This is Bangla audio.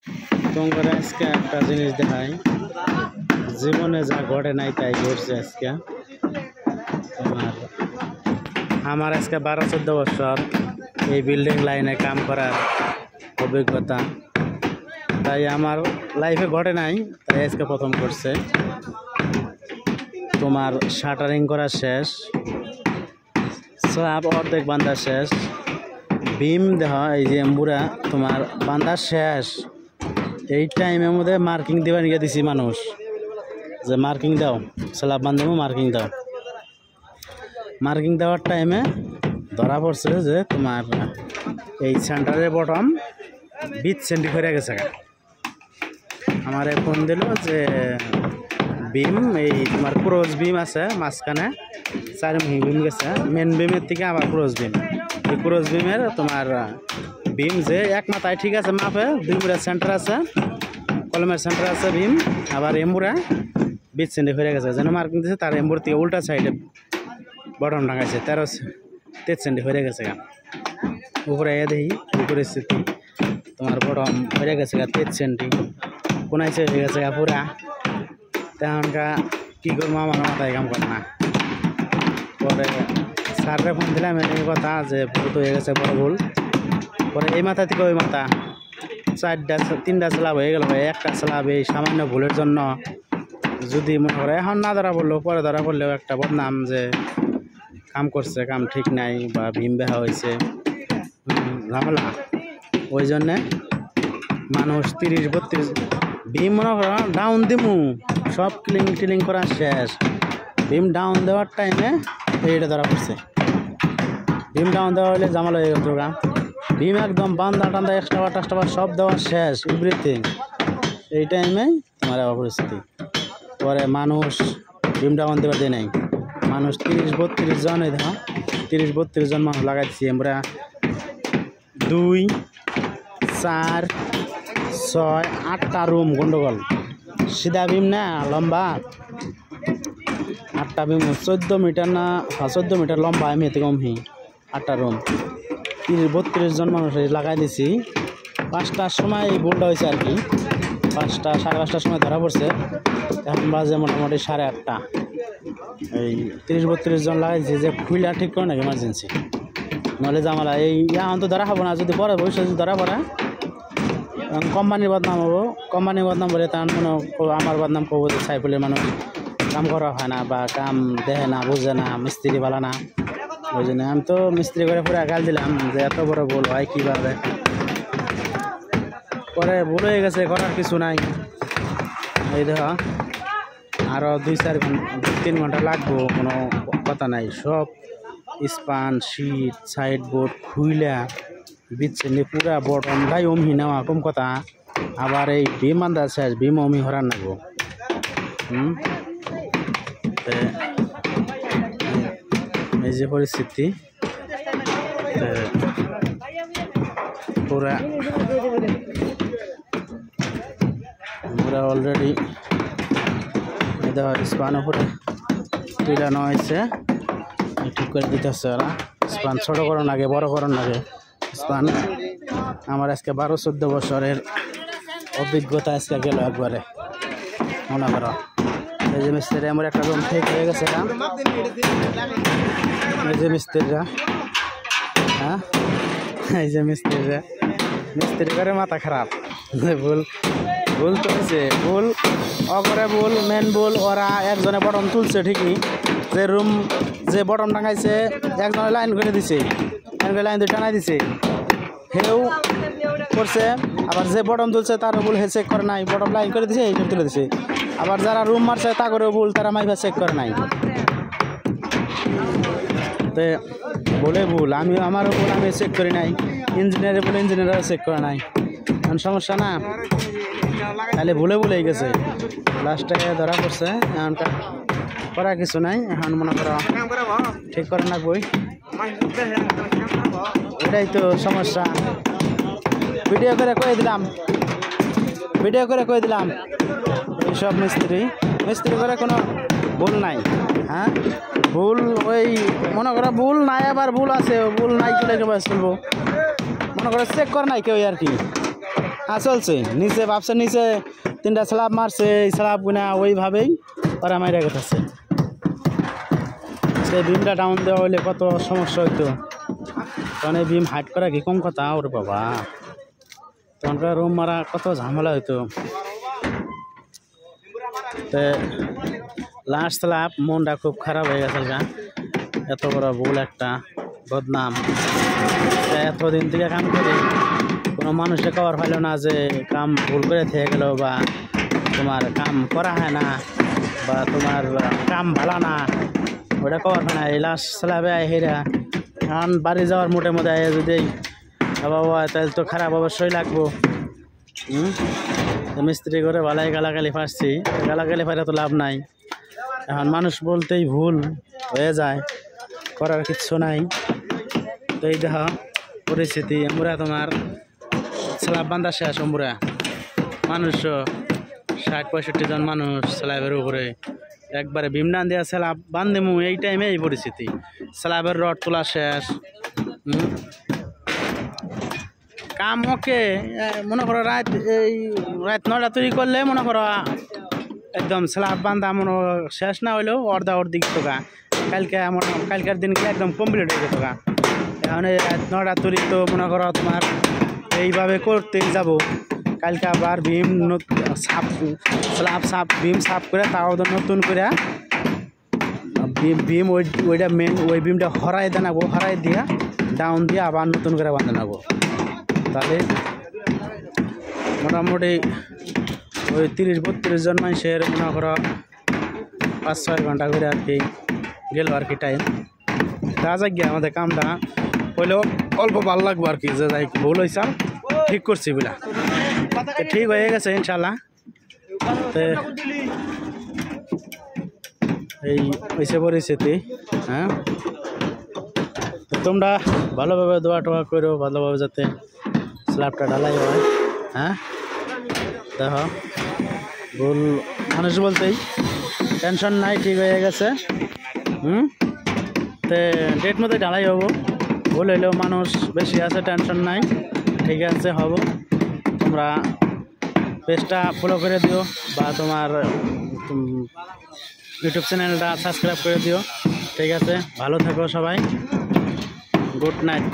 তোমার আজকে একটা জিনিস দেখাই, জীবনে যা ঘটে নাই তাই ঘটছে আজকে। তোমার আমার আজকে 12-14 বছর এই বিল্ডিং লাইনে কাম করার অভিজ্ঞতা, তাই আমার লাইফে ঘটে নাই, তাই আজকে প্রথম করছে। তোমার শাটারিং করা শেষ, সব অর্ধেক বান্ধা শেষ, বিম দেহ এই যে এম্বুরা তোমার বান্ধা শেষ। এই টাইমের মধ্যে মার্কিং দিবা নিয়ে দিছি মানুষ যে মার্কিং দাও, স্ল্যাব বান্ধবো মার্কিং দাও। মার্কিং দেওয়ার টাইমে ধরা পড়ছে যে তোমার এই সেন্টারের বটম 20 সেন্টি করে গেছে। আমার ফোন দিল যে বিম এই তোমার ক্রস বিম আছে মাঝখানে 4 বিম গেছে, মেন বিমের থেকে আবার ক্রস বিম। এই ক্রস বিমের তোমার বিম যে এক মাথায় ঠিক আছে মাপে, 2 মুড়া সেন্টার আছে, কলমের সেন্টার আছে বিম, আবার এম্বুরা 20 সেন্টি হয়ে গেছে। যেন মার্কিং দিয়েছে তার এম্বুর থেকে উল্টা সাইডে বটম টাঙাইছে 13 সেন্টি হয়ে গেছে। উপরে দেখি এই পরিস্থিতি, তোমার বটম হয়ে গেছে 13 সেন্টি, কোনাইছে হয়ে গেছে পুরা। তেমনকা কী করবো, আমার মাথায় কাম করে না। পরে স্যাররে ফোন দিলাম এই কথা যে ভুল তো হয়ে গেছে, বড় ভুল। পরে এই মাথা থেকে ওই মাথা 3টা স্ল্যাব হয়ে গেল। একটা স্ল্যাব এই সামান্য ভুলের জন্য যদি মনে করে এখন না ধরা পড়লো, পরে ধরা পড়লেও একটা বদনাম যে কাম করছে, কাম ঠিক নাই বা ভীম বেহা হয়েছে, ঝামেলা। ওই জন্যে মানুষ 30-32 ভীম মনে করো ডাউন দিমু, সব ক্লিং করা শেষ। ভীম ডাউন দেওয়ার টাইমে এইটা ধরা পড়ছে। ভীম ডাউন দেওয়া হলে ঝামেলা হয়ে গেল। ভীম একদম বান্দা টান্দা এক্সট্রা সব দেওয়া শেষ, এভরিথিং। এই টাইমে তোমার আবার পরিস্থিতি। পরে মানুষ ভীম ডাউন দেওয়ার দেয় নাই, মানুষ 30-32 জন, এই দেখো 30-32 জন মানুষ লাগাইছি আমরা। 2, 4, 6, 8টা রুম গন্ডগোল। সিধা ভীম না লম্বা 8টা ভীম, 14 মিটার না 14 মিটার লম্বা, আমি এতে কম হি 8টা রুম, 30-32 জন মানুষ লাগাই দিছি। 5টার সময় এই ভুলটা হয়েছে আর কি, 5টা সাড়ে 5টার সময় ধরা পড়ছে। এখন বাজে মোটামুটি 8:30। এই 30-32 জন লাগাইছি যে খুইলা ঠিক করে নাকি এমার্জেন্সি, নাহলে জামালা। এই এখন তো ধরা হবো না, যদি পরে ভবিষ্যৎ যদি ধরা পড়ে কোম্পানির বদনাম হবো। কোম্পানির বদনাম বলে তার মনে আমার বদনাম করবো যে সাইফুলের মানুষ কাম করা হয় না বা কাম দেখে না, বুঝে না, মিস্ত্রি ভালো না। ওই জন্য আমি তো মিস্ত্রি করে পুরো গাল দিলাম যে এত বড় ভুল হয় কীভাবে। পরে ভুল হয়ে গেছে, করার কিছু নাই। এই দেখো আরও 2-3 ঘন্টা লাগবো, কোনো কথা নাই। সব স্পান শীট সাইড বোর্ড খুইলা বিচ্ছিন্ন পুরা বটমটাই অমহি নেওয়া কম কথা। আবার এই ভীম বান্ধা শেষ, ভীম অমি হরান লাগবো। এই যে পরিস্থিতি, পুরা অলরেডি স্পান উপরে তুলানো হয়েছে, ঠিক করে দিতেছে ওরা। স্পান ছোট করুন আগে, বড় করুন আগে স্পান। আমার আজকে 12-14 বছরের অভিজ্ঞতা আজকে গেল একবারে, মনে করো। এই যে মিস্ত্রি আমার একটা রুম ঠিক হয়ে গেছে, এই যে মিস্ত্রিরা, হ্যাঁ এই যে মিস্ত্রি করে মাথা খারাপ। ভুল তো হয়েছে, ভুল অকরে ভুল, মেন ভুল। ওরা একজনে বটম তুলছে ঠিকই, যে রুম যে বটম টাঙাইছে একজনে লাইন করে দিছে, লাইন দিয়ে টানাই দিছে, হেও করছে। আবার যে বটম তুলছে তারও ভুল, হে চেক করে নাই, বটম লাইন করে দিছে, এই তুলে দিছে। আবার যারা রুম মারছে তা করেও ভুল, তারা মাইভা চেক করে নাই। তো বলে ভুল, আমারও ভুল, আমি চেক করি নাই। ইঞ্জিনিয়ারে বলে ইঞ্জিনিয়ারও চেক করে নাই, এখন সমস্যা না। তাহলে ভুলেই গেছে, লাস্টে ধরা পড়ছে। এখনকার করার কিছু নাই, এখন মনে করো ঠিক করে না বই, এটাই তো সমস্যা। ভিডিও করে কয়ে দিলাম এইসব মিস্ত্রি করে কোনো ভুল নাই। হ্যাঁ ভুল ওই মনে করো ভুল নাই, আবার ভুল আছে, ভুল নাই চলে চলবো, মনে করো চেক করে নাই কেউ আর কি। চলছে নিচে ভাবছে নিচে 3টা স্ল্যাব মারছে এই স্ল্যাব গুনা ওইভাবেই ওরা মাইরা গেছে সেই বিমটা ডাউন দেওয়া হইলে কত সমস্যা হইতো কারণ এই বিম হাইট করা কি কম কথা ওরে বাবা তখনকার রুম মারা কত ঝামেলা হইতো তো লাস্ট স্ল্যাব মনটা খুব খারাপ হয়ে গেছে গা এত বড় ভুল একটা বদনাম এতদিন থেকে কাম করে কোনো মানুষে কভার পাইল না যে কাম ভুল করে থেকে গেল বা তোমার কাম করা হয় না বা তোমার কাম ভালো না ওটা কভার হয় না এই লাস্ট স্ল্যাবে হেরা এখন বাড়ি যাওয়ার মোটের মধ্যে আয় যদি বাবা তাহলে তো খারাপ অবশ্যই লাগবো মিস্ত্রি করে ভালাই গালাগালি ফাঁসছি গালাগালি ফাঁড়া তো লাভ নাই এখন মানুষ বলতেই ভুল হয়ে যায় করার কিচ্ছু নাই তো এই দেখ পরিস্থিতি আমরা তোমার স্ল্যাব বান্ধা শেষ আমরা মানুষ 60-65 জন মানুষ স্ল্যাবের উপরে একবারে বিম ডান দেওয়া স্ল্যাব বান্ধেমু এই টাইমে এই পরিস্থিতি স্ল্যাবের রড তোলা শেষ কাম ওকে মনে করো রাত 9টা তৈরি করলে মনে করো একদম স্ল্যাব বান্ধা মনে শেষ না হইলেও অর্ধেক টাকা কালকের দিন একদম কমপ্লিট হয়ে যেত গা এখন রাত 9টা তৈরি তো মনে করো তোমার এইভাবে করতেই যাব কালকে আবার বিম বিম সাফ করে তাও নতুন করে বিম ওইটা মেন ওই বিমটা হরাই দেনাবো হরাই দিয়া ডাউন দিয়ে আবার নতুন করে বাঁধে নেবো তাহলে মোটামুটি ওই 30-32 জন মানুষের মনে করো 5-6 ঘন্টা করে আর কি গেল আর কি টাইম কাজে গিয়ে আমাদের কামটা হইলেও অল্প ভালো লাগবো আর কি যে যাই ভুল হয়েছে ঠিক করছি বুঝলা ঠিক হয়ে গেছে ইনশাল্লাহ এই হয়েছে পরিস্থিতি হ্যাঁ তোমরা ভালোভাবে দোয়া টোয়া করো ভালোভাবে যাতে স্ল্যাবটা ঢালাই হয় হ্যাঁ দেখো ভুল মানুষ বলতেই টেনশন নাই ঠিক হয়ে গেছে তো ডেট মতো ঢালাই হবো ভুল হইলেও মানুষ বেশি আছে টেনশন নাই ঠিক আছে হব তোমরা পেজটা ফলো করে দিও বা তোমার ইউটিউব চ্যানেলটা সাবস্ক্রাইব করে দিও ঠিক আছে ভালো থাকো সবাই গুড নাইট